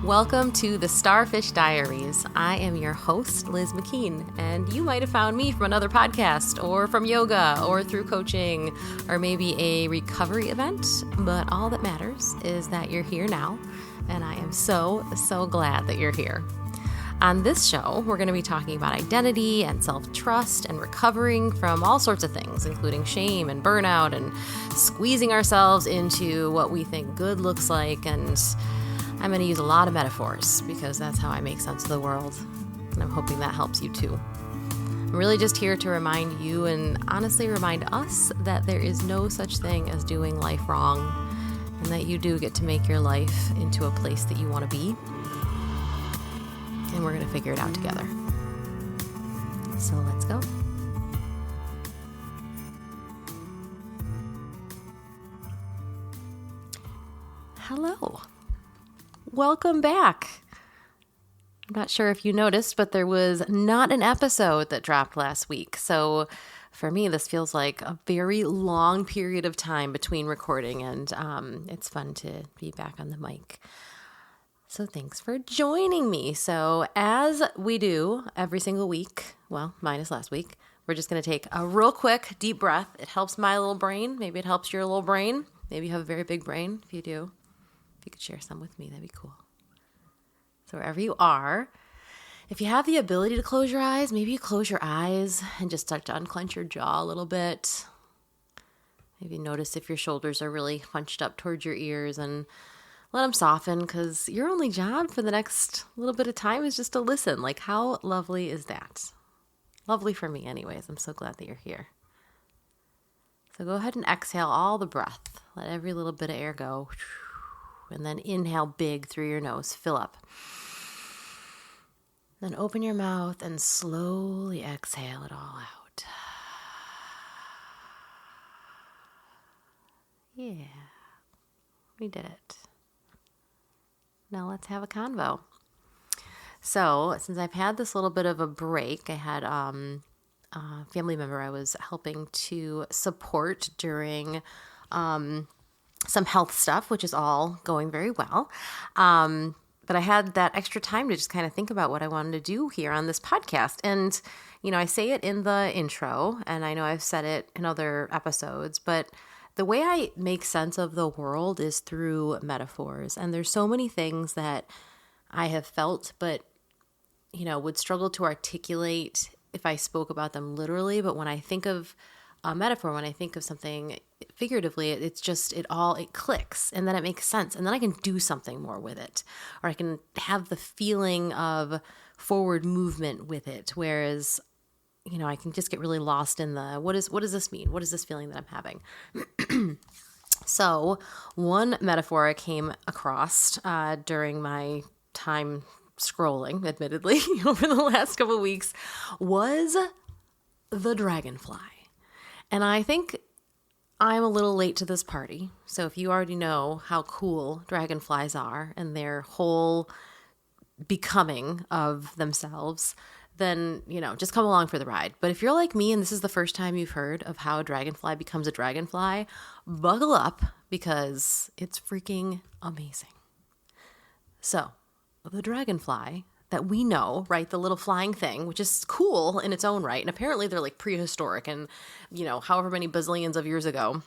Welcome to the Starfish Diaries. I am your host, Liz McKean, and you might have found me from another podcast or from yoga or through coaching or maybe a recovery event, but all that matters is that you're here now, and I am so glad that you're here. On this show, we're going to be talking about identity and self-trust and recovering from all sorts of things, including shame and burnout and squeezing ourselves into what we think good looks like. And I'm going to use a lot of metaphors because that's how I make sense of the world. And I'm hoping that helps you too. I'm really just here to remind you and honestly remind us that there is no such thing as doing life wrong and that you do get to make your life into a place that you want to be. And we're going to figure it out together. So let's go. Hello. Welcome back. I'm not sure if you noticed, but there was not an episode that dropped last week. So for me, this feels like a very long period of time between recording, and it's fun to be back on the mic. So thanks for joining me. So as we do every single week, well, minus last week, we're just going to take a real quick deep breath. It helps my little brain. Maybe it helps your little brain. Maybe you have a very big brain. If you do, if you could share some with me, that'd be cool. So wherever you are, if you have the ability to close your eyes, maybe you close your eyes and just start to unclench your jaw a little bit. Maybe notice if your shoulders are really hunched up towards your ears and let them soften, because your only job for the next little bit of time is just to listen. Like, how lovely is that? Lovely for me anyways. I'm so glad that you're here. So go ahead and exhale all the breath. Let every little bit of air go. And then inhale big through your nose. Fill up. Then open your mouth and slowly exhale it all out. Yeah, we did it. Now let's have a convo. So since I've had this little bit of a break, I had a family member I was helping to support during some health stuff, which is all going very well. But I had that extra time to just kind of think about what I wanted to do here on this podcast. And, you know, I say it in the intro, and I know I've said it in other episodes, but the way I make sense of the world is through metaphors. And there's so many things that I have felt, but, you know, would struggle to articulate if I spoke about them literally. But when I think of a metaphor, when I think of something figuratively, it's just, it clicks, and then it makes sense. And then I can do something more with it, or I can have the feeling of forward movement with it. Whereas, you know, I can just get really lost in the, what does this mean? What is this feeling that I'm having? So one metaphor I came across during my time scrolling, admittedly, over the last couple of weeks was the dragonfly. And I think I'm a little late to this party. So if you already know how cool dragonflies are and their whole becoming of themselves, then, you know, just come along for the ride. But if you're like me and this is the first time you've heard of how a dragonfly becomes a dragonfly, buckle up because it's freaking amazing. So the dragonfly that we know, right, the little flying thing, which is cool in its own right. And apparently they're like prehistoric and, you know, however many bazillions of years ago.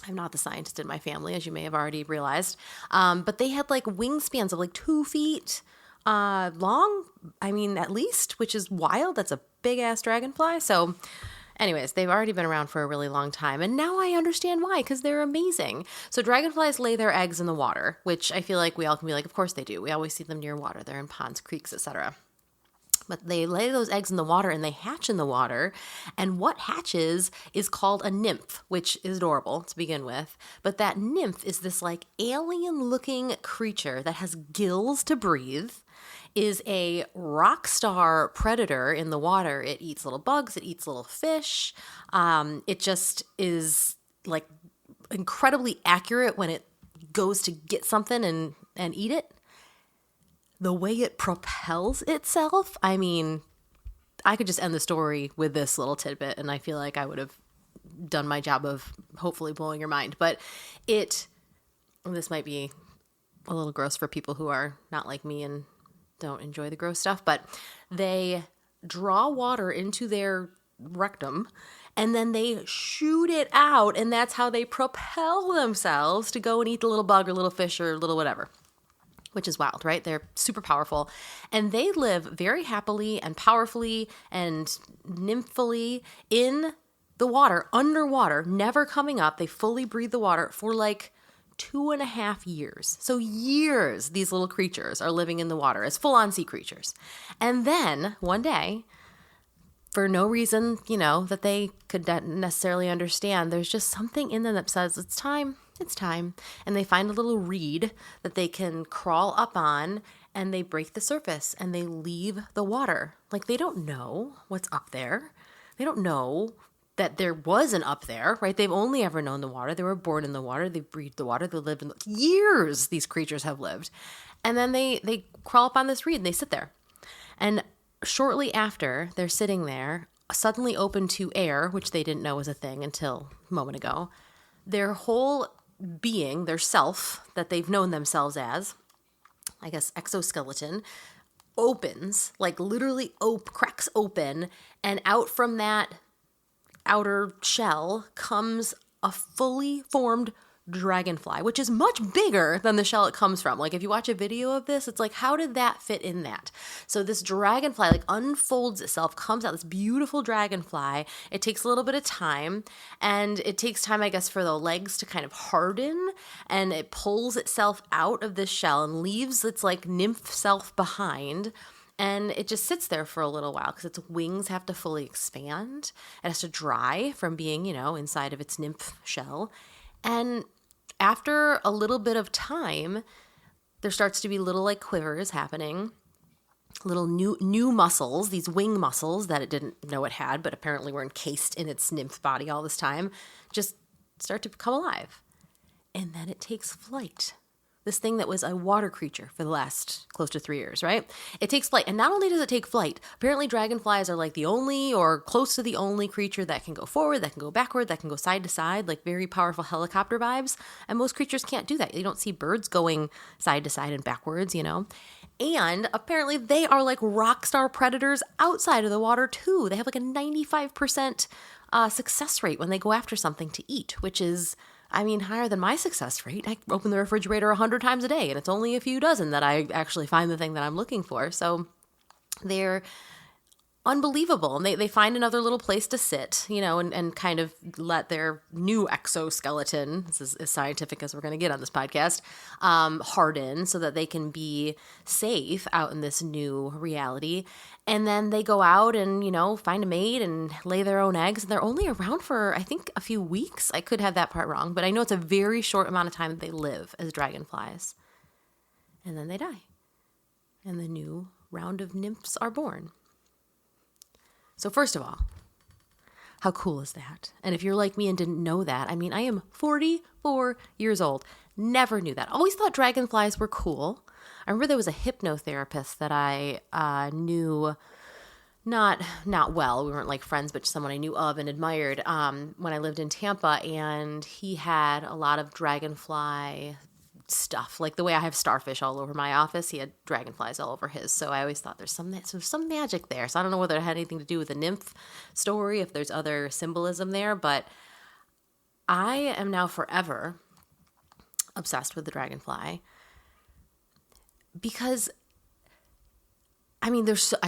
I'm not the scientist in my family, as you may have already realized. But they had like wingspans of like 2 feet long, I mean, at least, which is wild. That's a big ass dragonfly. So anyways, they've already been around for a really long time. And now I understand why, because they're amazing. So dragonflies lay their eggs in the water, which I feel like we all can be like, of course they do. We always see them near water. They're in ponds, creeks, etc. But they lay those eggs in the water and they hatch in the water. And what hatches is called a nymph, which is adorable to begin with. But that nymph is this like alien looking creature that has gills to breathe, is a rock star predator in the water. It eats little bugs. It eats little fish. It just is like incredibly accurate when it goes to get something and eat it. The way it propels itself, I mean, I could just end the story with this little tidbit and I feel like I would have done my job of hopefully blowing your mind. But this might be a little gross for people who are not like me and don't enjoy the gross stuff, but they draw water into their rectum and then they shoot it out, and that's how they propel themselves to go and eat the little bug or little fish or little whatever, which is wild, right? They're super powerful, and they live very happily and powerfully and nymphally in the water, underwater, never coming up. They fully breathe the water for like 2.5 years. So years these little creatures are living in the water as full-on sea creatures. And then one day, for no reason, that they could not necessarily understand, there's just something in them that says, it's time. And they find a little reed that they can crawl up on, and they break the surface and they leave the water. Like, they don't know what's up there. They don't know that there was an up there, right? They've only ever known the water. They were born in the water. They breathed the water. They lived in years. These creatures have lived. And then they crawl up on this reed and they sit there. And shortly after they're sitting there, suddenly open to air, which they didn't know was a thing until a moment ago, their whole being, their self that they've known themselves as, I guess exoskeleton, opens, like literally cracks open, and out from that outer shell comes a fully formed dragonfly, which is much bigger than the shell it comes from. Like, if you watch a video of this, it's like, how did that fit in that? So this dragonfly like unfolds itself, comes out, this beautiful dragonfly. It takes a little bit of time, and it takes time, I guess, for the legs to kind of harden, and it pulls itself out of this shell and leaves its like nymph self behind. And it just sits there for a little while because its wings have to fully expand. It has to dry from being, inside of its nymph shell. And after a little bit of time, there starts to be little like quivers happening, little new muscles, these wing muscles that it didn't know it had, but apparently were encased in its nymph body all this time, just start to become alive. And then it takes flight. This thing that was a water creature for the last close to 3 years, right? It takes flight. And not only does it take flight, apparently dragonflies are like the only or close to the only creature that can go forward, that can go backward, that can go side to side, like very powerful helicopter vibes. And most creatures can't do that. You don't see birds going side to side and backwards, And apparently they are like rock star predators outside of the water too. They have like a 95% success rate when they go after something to eat, which is, higher than my success rate. I open the refrigerator 100 times a day, and it's only a few dozen that I actually find the thing that I'm looking for. So they're unbelievable. And they find another little place to sit, and kind of let their new exoskeleton, this is as scientific as we're going to get on this podcast, harden so that they can be safe out in this new reality. And then they go out and, find a mate and lay their own eggs. And they're only around for, I think, a few weeks. I could have that part wrong, but I know it's a very short amount of time that they live as dragonflies. And then they die. And the new round of nymphs are born. So first of all, how cool is that? And if you're like me and didn't know that, I am 44 years old. Never knew that. Always thought dragonflies were cool. I remember there was a hypnotherapist that I knew not well. We weren't like friends, but someone I knew of and admired when I lived in Tampa. And he had a lot of dragonfly stuff, like the way I have starfish all over my office, he had dragonflies all over his. So I always thought there's some magic there. So I don't know whether it had anything to do with the nymph story, if there's other symbolism there, but I am now forever obsessed with the dragonfly because I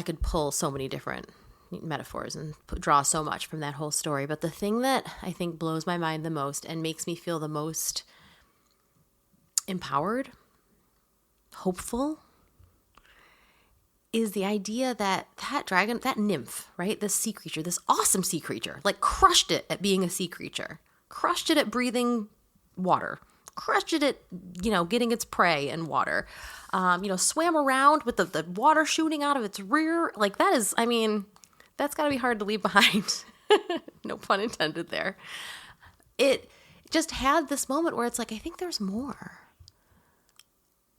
could pull so many different metaphors and draw so much from that whole story. But the thing that I think blows my mind the most and makes me feel the most empowered, hopeful, is the idea that that nymph, right? This sea creature, this awesome sea creature, like crushed it at being a sea creature, crushed it at breathing water, crushed it at, getting its prey in water, swam around with the water shooting out of its rear. Like that is, that's gotta be hard to leave behind. No pun intended there. It just had this moment where it's like, I think there's more.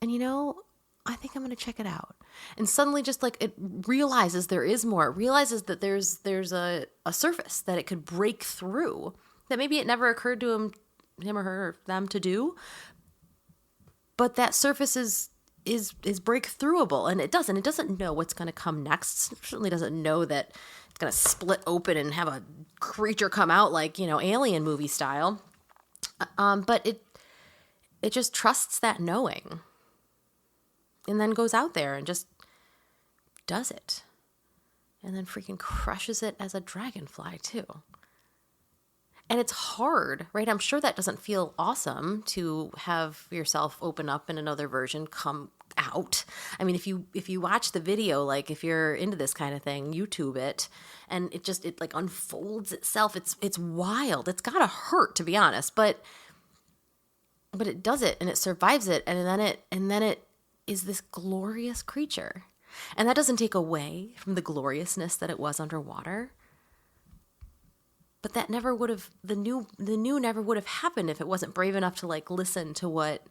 And I think I'm going to check it out. And suddenly just like it realizes there is more. It realizes that there's a surface that it could break through that maybe it never occurred to him or her, or them to do. but that surface is breakthroughable, and it doesn't know what's going to come next. It certainly doesn't know that it's going to split open and have a creature come out like, alien movie style. But it just trusts that knowing, and then goes out there and just does it, and then freaking crushes it as a dragonfly too. And it's hard, right? I'm sure that doesn't feel awesome to have yourself open up and another version come out. I mean, if you watch the video, like if you're into this kind of thing, YouTube it, and it like unfolds itself. It's wild. It's gotta hurt, to be honest, but it does it, and it survives it, and then it is this glorious creature. And that doesn't take away from the gloriousness that it was underwater. But that never would have, the new never would have happened if it wasn't brave enough to like listen to what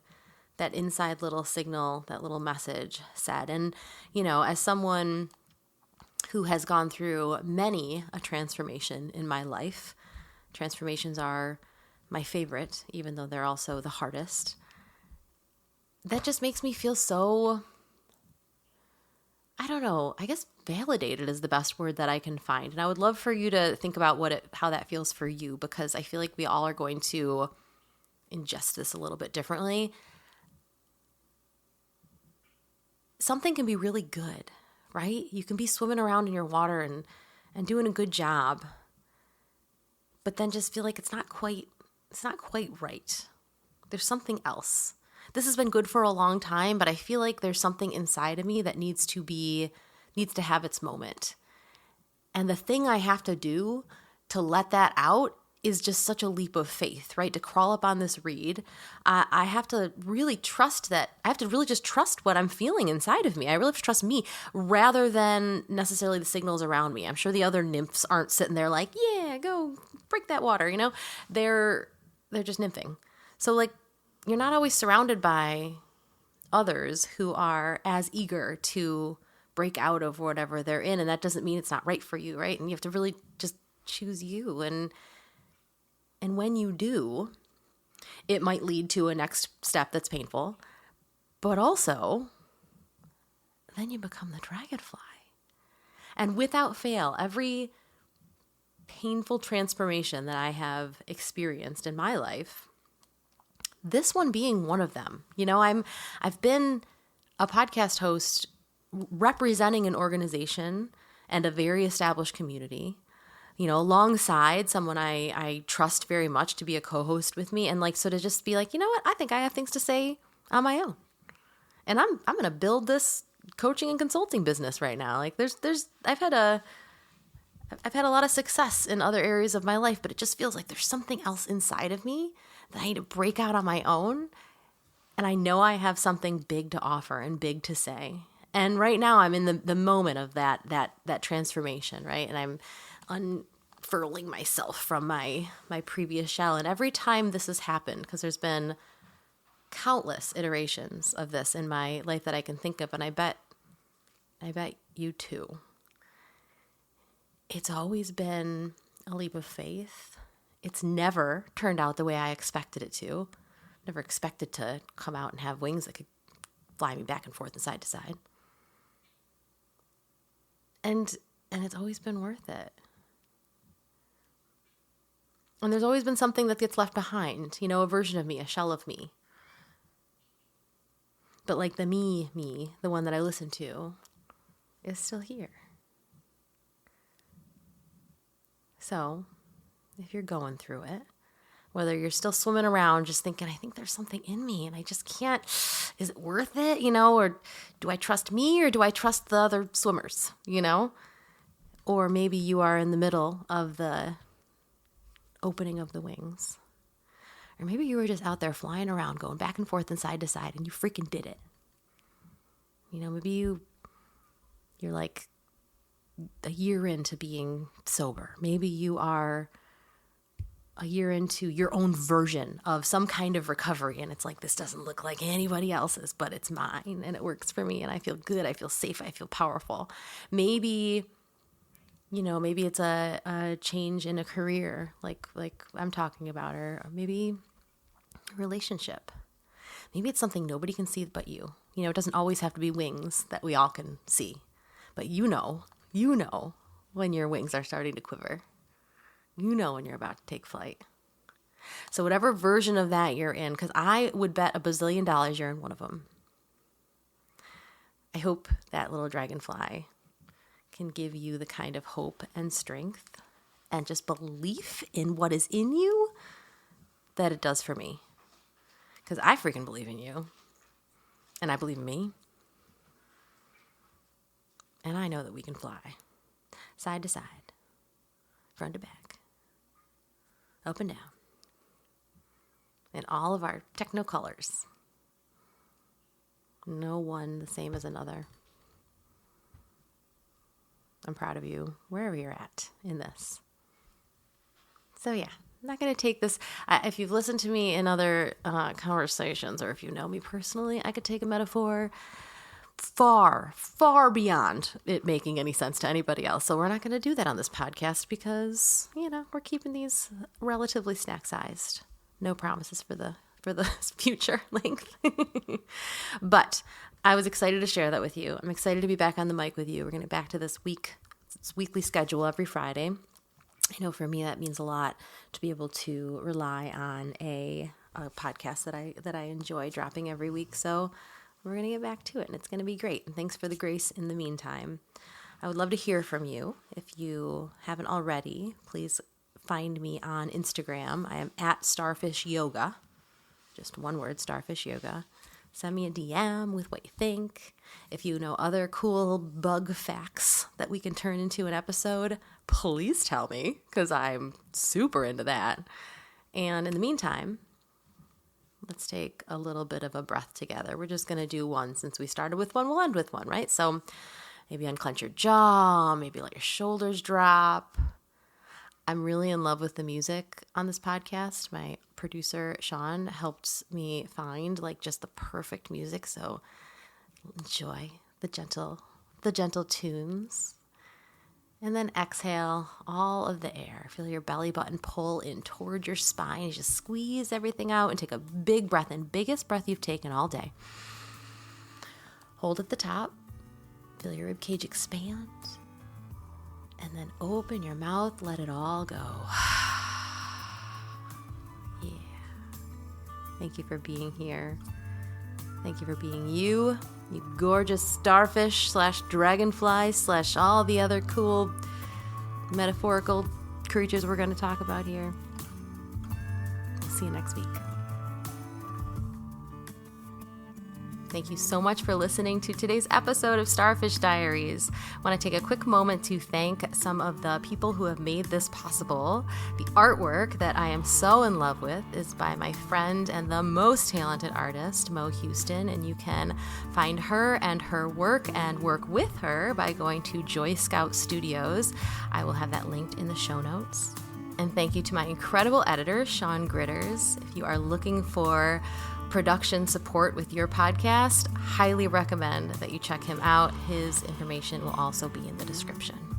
that inside little signal, that little message said. And, as someone who has gone through many a transformation in my life, transformations are my favorite, even though they're also the hardest. That just makes me feel so, I don't know, I guess validated is the best word that I can find. And I would love for you to think about how that feels for you, because I feel like we all are going to ingest this a little bit differently. Something can be really good, right? You can be swimming around in your water and doing a good job, but then just feel like it's not quite right. There's something else. This has been good for a long time, but I feel like there's something inside of me that needs to have its moment. And the thing I have to do to let that out is just such a leap of faith, right? To crawl up on this reed, I have to really trust that. I have to really just trust what I'm feeling inside of me. I really have to trust me rather than necessarily the signals around me. I'm sure the other nymphs aren't sitting there like, yeah, go break that water, They're just nymphing. So like, you're not always surrounded by others who are as eager to break out of whatever they're in. And that doesn't mean it's not right for you, right? And you have to really just choose you. And when you do, it might lead to a next step that's painful. But also, then you become the dragonfly. And without fail, every painful transformation that I have experienced in my life, this one being one of them. I've been a podcast host representing an organization and a very established community, alongside someone I trust very much to be a co-host with me. And like, so to just be like, you know what, I think I have things to say on my own. And I'm going to build this coaching and consulting business right now. Like I've had a lot of success in other areas of my life, but it just feels like there's something else inside of me that I need to break out on my own. And I know I have something big to offer and big to say. And right now I'm in the moment of that transformation, right? And I'm unfurling myself from my previous shell. And every time this has happened, because there's been countless iterations of this in my life that I can think of, and I bet you too. It's always been a leap of faith. It's never turned out the way I expected it to. Never expected to come out and have wings that could fly me back and forth and side to side. And it's always been worth it. And there's always been something that gets left behind, a version of me, a shell of me. But like the me, the one that I listen to, is still here. So, if you're going through it, whether you're still swimming around just thinking, I think there's something in me and I just can't, is it worth it, or do I trust me or do I trust the other swimmers, Or maybe you are in the middle of the opening of the wings. Or maybe you were just out there flying around, going back and forth and side to side, and you freaking did it. Maybe you're like a year into being sober. Maybe you are a year into your own version of some kind of recovery, and it's like, this doesn't look like anybody else's, but it's mine, and it works for me, and I feel good, I feel safe, I feel powerful. Maybe it's a change in a career, like I'm talking about, or maybe a relationship. Maybe it's something nobody can see but you. It doesn't always have to be wings that we all can see. But you know when your wings are starting to quiver. You know when you're about to take flight. So whatever version of that you're in, because I would bet $1 bazillion you're in one of them. I hope that little dragonfly can give you the kind of hope and strength and just belief in what is in you that it does for me. Because I freaking believe in you. And I believe in me. And I know that we can fly. Side to side. Front to back. Up and down. In all of our technicolors. No one the same as another. I'm proud of you, wherever you're at in this. So yeah, I'm not going to take this. If you've listened to me in other conversations, or if you know me personally, I could take a metaphor far, far beyond it making any sense to anybody else. So we're not going to do that on this podcast because, we're keeping these relatively snack-sized. No promises for the future length. But I was excited to share that with you. I'm excited to be back on the mic with you. We're going to get back to this weekly schedule every Friday. I know for me that means a lot to be able to rely on a podcast that I enjoy dropping every week. So we're going to get back to it, and it's going to be great. And thanks for the grace in the meantime. I would love to hear from you. If you haven't already, please find me on Instagram. I am at Starfish Yoga. Just one word, Starfish Yoga. Send me a DM with what you think. If you know other cool bug facts that we can turn into an episode, please tell me, because I'm super into that. And in the meantime, let's take a little bit of a breath together. We're just going to do one. Since we started with one, we'll end with one, right? So maybe unclench your jaw, maybe let your shoulders drop. I'm really in love with the music on this podcast. My producer, Sean, helped me find just the perfect music. So enjoy the gentle tunes. And then exhale all of the air. Feel your belly button pull in toward your spine. You just squeeze everything out and take a big breath in. Biggest breath you've taken all day. Hold at the top. Feel your ribcage expand. And then open your mouth, let it all go. Yeah. Thank you for being here. Thank you for being you gorgeous starfish / dragonfly / all the other cool metaphorical creatures we're going to talk about here. See you next week. Thank you so much for listening to today's episode of Starfish Diaries. I want to take a quick moment to thank some of the people who have made this possible. The artwork that I am so in love with is by my friend and the most talented artist, Mo Houston, and you can find her and her work and work with her by going to Joy Scout Studios. I will have that linked in the show notes. And thank you to my incredible editor, Sean Gritters. If you are looking for production support with your podcast, highly recommend that you check him out. His information will also be in the description.